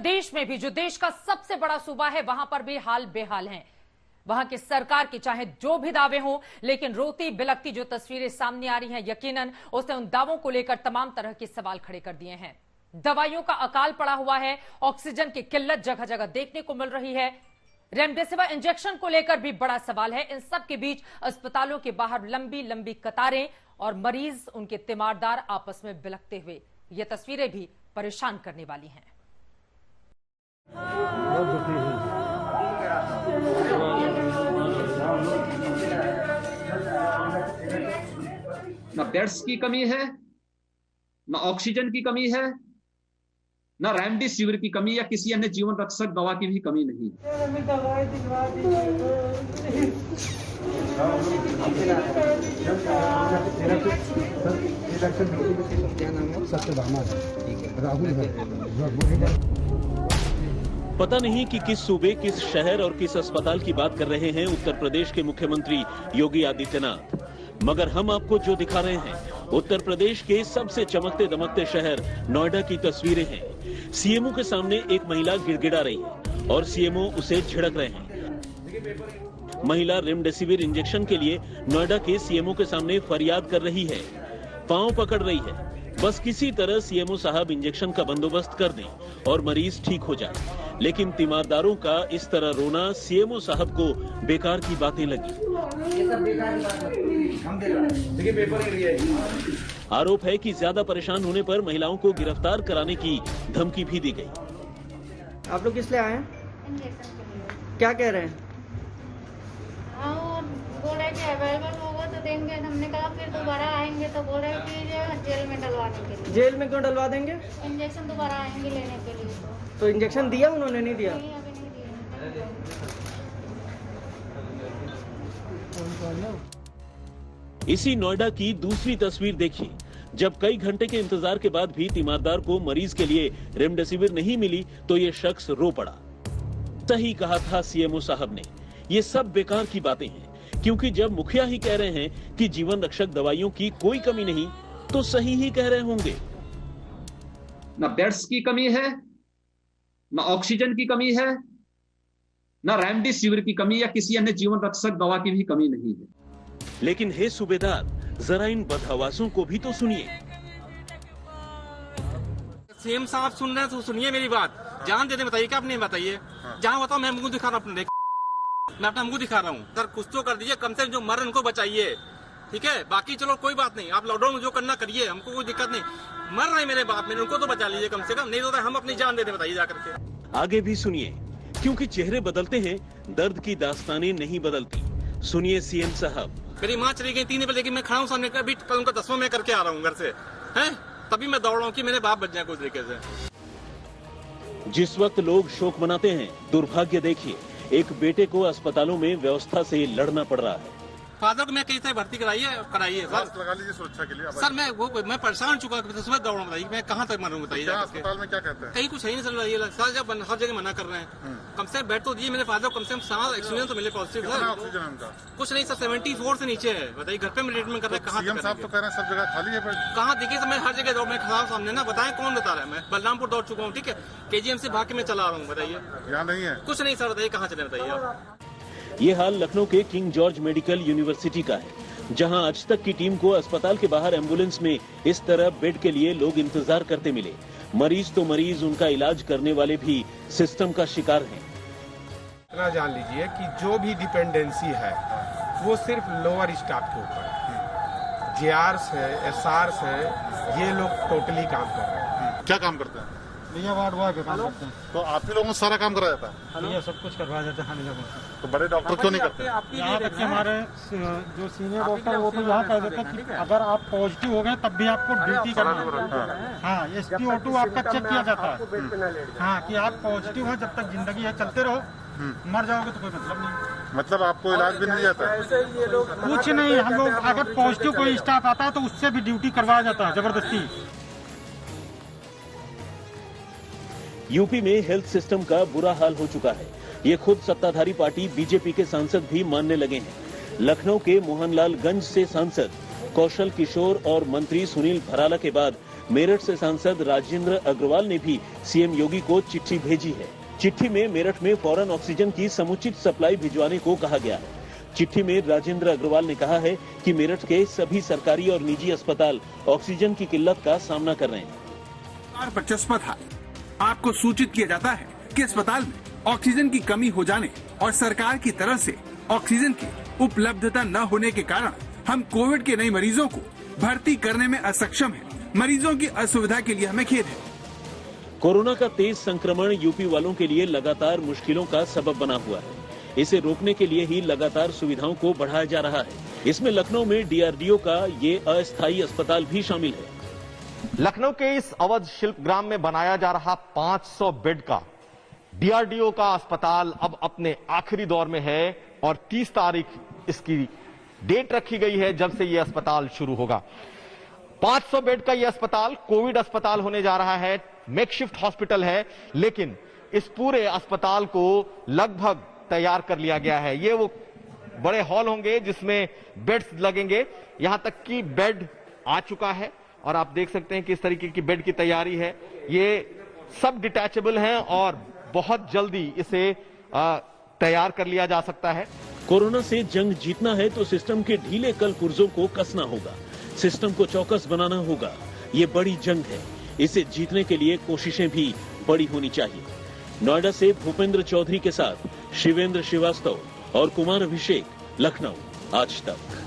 प्रदेश में भी, जो देश का सबसे बड़ा सूबा है, वहां पर भी हाल बेहाल हैं। वहां की सरकार की चाहे जो भी दावे हों, लेकिन रोती बिलखती जो तस्वीरें सामने आ रही हैं, यकीनन उसने उन दावों को लेकर तमाम तरह के सवाल खड़े कर दिए हैं। दवाइयों का अकाल पड़ा हुआ है, ऑक्सीजन की किल्लत जगह जगह देखने को मिल रही है, रेमडेसिविर इंजेक्शन को लेकर भी बड़ा सवाल है। इन सब के बीच अस्पतालों के बाहर लंबी लंबी कतारें और मरीज, उनके तीमारदार आपस में बिलखते हुए, ये तस्वीरें भी परेशान करने वाली हैं। ना बेड्स की कमी है, ना ऑक्सीजन की कमी है, ना रेमडेसिविर की कमी या किसी अन्य जीवन रक्षक दवा की भी कमी नहीं है। पता नहीं कि किस सूबे, किस शहर और किस अस्पताल की बात कर रहे हैं उत्तर प्रदेश के मुख्यमंत्री योगी आदित्यनाथ, मगर हम आपको जो दिखा रहे हैं उत्तर प्रदेश के सबसे चमकते दमकते शहर नोएडा की तस्वीरें हैं। सीएमओ के सामने एक महिला गिड़गिड़ा रही है और सीएमओ उसे झिड़क रहे हैं। महिला रेमडेसिविर इंजेक्शन के लिए नोएडा के सीएमओ के सामने फरियाद कर रही है, पांव पकड़ रही है, बस किसी तरह सीएमओ साहब इंजेक्शन का बंदोबस्त कर दें और मरीज ठीक हो जाए। लेकिन तीमारदारों का इस तरह रोना सीएमओ साहब को बेकार की बातें लगी। आरोप है कि ज्यादा परेशान होने पर महिलाओं को गिरफ्तार कराने की धमकी भी दी गई। आप लोग किस लिए आए हैं? इंजेक्शन के लिए। क्या कह रहे हैं? और बोल रहे कि अवेलेबल होगा तो देंगे। हमने कहा फिर दोबारा आएंगे तो बोल रहे कि जेल में डलवाने के लिए। जेल में क्यों डलवा देंगे? इंजेक्शन दोबारा आएंगे लेने के लिए। तो इंजेक्शन दिया उन्होंने? नहीं दिया। नहीं, अभी नहीं दिया। इसी नोएडा की दूसरी तस्वीर देखिए, जब कई घंटे के इंतजार के बाद भी तीमारदार को मरीज के लिए रेमडेसिविर नहीं मिली तो ये शख्स रो पड़ा। सही कहा था सीएमओ साहब ने, ये सब बेकार की बातें हैं, क्योंकि जब मुखिया ही कह रहे हैं कि जीवन रक्षक दवाइयों की कोई कमी नहीं, तो सही ही कह रहे होंगे। ना बेड्स की कमी है, ना ऑक्सीजन की कमी है, ना रेमडेसिविर की कमी या किसी अन्य जीवन रक्षक दवा की भी कमी नहीं है। लेकिन हे सूबेदार, जरा इन बदहवासों को भी तो सुनिए। सीएम साहब सुन रहे हैं तो सुनिए मेरी बात। जान देने बताइए, क्या आपने बताइए। जहाँ बताओ मैं मुंह दिखा रहा हूँ, मैं अपना मुंह दिखा रहा हूँ। सर कुछ तो कर दीजिए, कम से कम जो मर उनको बचाइए, ठीक है। बाकी चलो कोई बात नहीं, आप लॉकडाउन में जो करना करिए, हमको कोई दिक्कत नहीं। मर रहे मेरे बाप में, उनको तो बचा लीजिए कम से कम, नहीं तो हम अपनी जान देने बताइए जाकर के। आगे भी सुनिए, क्योंकि चेहरे बदलते हैं, दर्द की दास्तानें नहीं बदलती। सुनिए सीएम साहब। मेरी माँ चली गई 3 बजे, मैं खड़ा हूँ सामने, अभी कल उनका 10वां मैं करके आ रहा हूँ घर से, हैं, तभी मैं दौड़ रहा हूँ कि मेरे बाप बच जाए कुछ तरीके से। जिस वक्त लोग शोक मनाते हैं, दुर्भाग्य देखिए, एक बेटे को अस्पतालों में व्यवस्था से लड़ना पड़ रहा है। फादर को मैं कहीं से भर्ती कराइए सर, लगा लीजिए सुरक्षा के लिए। सर मैं परेशान चुका, सुबह दौड़ रहा बताइए, मैं कहाँ तक मरूँ बताइए। अस्पताल में क्या कहते हैं? कहीं कुछ है नहीं सर, सर जब हर जगह मना कर रहे हैं। कम से कम बेड तो दिए मेरे फादर, कम से कम 7 ऑक्सीजन तो मिले पॉजिटिव। ऑक्सीजन उनका कुछ नहीं सर, 74 से नीचे है। बताइए घर पे मैं ट्रीटमेंट कर रहे हैं, कहाँ सीएम साहब तो कह रहे हैं सब जगह खाली है बेड। कहाँ दिखे तो मैं हर जगह दौड़, मैं खड़ा हूँ सामने ना, बताएं कौन बता रहा है। मैं बलरामपुर दौड़ चुका हूँ, ठीक है, केजीएम से भाग के मैं चला रहा हूँ, बताइए। यहाँ नहीं है कुछ नहीं सर, बताइए कहाँ चले बताइए आप। ये हाल लखनऊ के किंग जॉर्ज मेडिकल यूनिवर्सिटी का है, जहां आज तक की टीम को अस्पताल के बाहर एम्बुलेंस में इस तरह बेड के लिए लोग इंतजार करते मिले। मरीज तो मरीज, उनका इलाज करने वाले भी सिस्टम का शिकार हैं। इतना जान लीजिए कि जो भी डिपेंडेंसी है वो सिर्फ लोअर स्टाफ के ऊपर है। जेआर्स है, एसआर्स है, ये लोग टोटली काम कर रहे हैं। क्या काम करते हैं? भैया वार्ड बॉय का काम करते हैं। तो आप ही लोगों से सारा काम कराया जाता है? भैया सब कुछ करवाया जाता है हम लोगों से। तो बड़े डॉक्टर क्यों नहीं करते? यहाँ तक कि हमारे जो सीनियर डॉक्टर वो तो यहाँ कह देते हैं कि अगर आप पॉजिटिव हो गए तब भी आपको ड्यूटी करना है। हाँ, SpO2 आपका चेक किया जाता है। हाँ, कि आप पॉजिटिव हैं, जब तक जिंदगी है चलते रहो, मर जाओगे तो कोई मतलब नहीं। मतलब आपको इलाज भी नहीं जाता है? कुछ नहीं, हम लोग अगर पॉजिटिव कोई स्टाफ आता है तो उससे भी ड्यूटी करवाया जाता है जबरदस्ती। यूपी में हेल्थ सिस्टम का बुरा हाल हो चुका है, ये खुद सत्ताधारी पार्टी बीजेपी के सांसद भी मानने लगे हैं। लखनऊ के मोहनलालगंज से सांसद कौशल किशोर और मंत्री सुनील भराला के बाद मेरठ से सांसद राजेंद्र अग्रवाल ने भी सीएम योगी को चिट्ठी भेजी है। चिट्ठी में मेरठ में फौरन ऑक्सीजन की समुचित सप्लाई भिजवाने को कहा गया है। चिट्ठी में राजेंद्र अग्रवाल ने कहा है कि मेरठ के सभी सरकारी और निजी अस्पताल ऑक्सीजन की किल्लत का सामना कर रहे हैं। पर चस्पा था, आपको सूचित किया जाता है कि अस्पताल में ऑक्सीजन की कमी हो जाने और सरकार की तरफ से ऑक्सीजन की उपलब्धता न होने के कारण हम कोविड के नए मरीजों को भर्ती करने में असक्षम हैं। मरीजों की असुविधा के लिए हमें खेद है। कोरोना का तेज संक्रमण यूपी वालों के लिए लगातार मुश्किलों का सबब बना हुआ है। इसे रोकने के लिए ही लगातार सुविधाओं को बढ़ाया जा रहा है। इसमें लखनऊ में डीआरडीओ का ये अस्थायी अस्पताल भी शामिल है। लखनऊ के इस अवध शिल्प ग्राम में बनाया जा रहा 500 बेड का डीआरडीओ का अस्पताल अब अपने आखिरी दौर में है और 30 तारीख इसकी डेट रखी गई है जब से यह अस्पताल शुरू होगा। 500 बेड का यह अस्पताल कोविड अस्पताल होने जा रहा है, मेकशिफ्ट हॉस्पिटल है, लेकिन इस पूरे अस्पताल को लगभग तैयार कर लिया गया है। ये वो बड़े हॉल होंगे जिसमें बेड्स लगेंगे, यहां तक कि बेड आ चुका है और आप देख सकते हैं कि इस तरीके की बेड की तैयारी है। ये सब डिटैचेबल हैं और बहुत जल्दी इसे तैयार कर लिया जा सकता है। कोरोना से जंग जीतना है तो सिस्टम के ढीले कल पुर्जों को कसना होगा, सिस्टम को चौकस बनाना होगा। ये बड़ी जंग है, इसे जीतने के लिए कोशिशें भी बड़ी होनी चाहिए। नोएडा से भूपेंद्र चौधरी के साथ शिवेंद्र श्रीवास्तव और कुमार अभिषेक, लखनऊ, आज तक।